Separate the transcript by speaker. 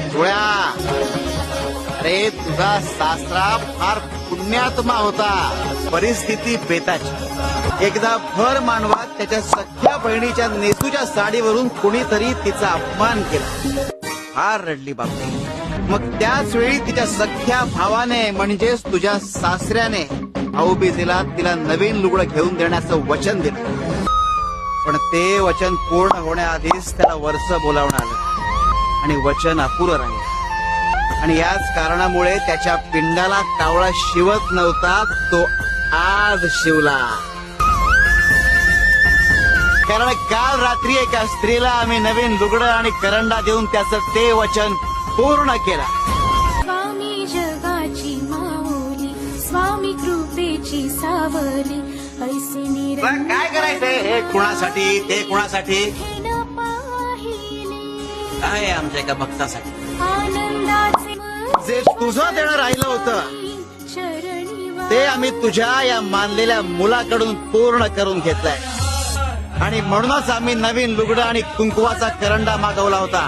Speaker 1: जुळ्या, अरे तुझा सासरा फार पुण्यात्मा होता, परिस्थिती बेताची. एकदा भर मानवात त्याच्या सख्या बहिणीच्या नेसूच्या साडीवरून कुणीतरी तिचा अपमान केला. फार रडली बापरे. मग त्याच वेळी तिच्या सख्या भावाने म्हणजेच तुझ्या सासऱ्याने भाऊबीजेला तिला नवीन लुगडं घेऊन देण्याचं वचन दिलं. पण ते वचन पूर्ण होण्याआधीच त्याला वर्ष बोलावणं आलं आणि वचन अपुरं राहिलं. आणि याच कारणामुळे त्याच्या पिंडाला कावळा शिवत नव्हता, तो आज शिवला. कारण काल रात्री एका स्त्रीला आम्ही नवीन लुगडं आणि करंडा देऊन त्याचं ते वचन पूर्ण केलं.
Speaker 2: स्वामी जगाची माऊली, स्वामी कृपेची सावली, ऐसे निरंजन
Speaker 1: काय करायचंय? हे कुणासाठी, ते कुणासाठी? काय आहे आमच्या एका भक्तासाठी?
Speaker 2: आनंदाचे
Speaker 1: जे तुझं देणं राहिलं होतं
Speaker 2: चरणी
Speaker 1: ते आम्ही तुझ्या या मानलेल्या मुलाकडून पूर्ण करून घेतलंय. आणि म्हणूनच आम्ही नवीन लुगडं आणि कुंकवाचा करंडा मागवला होता.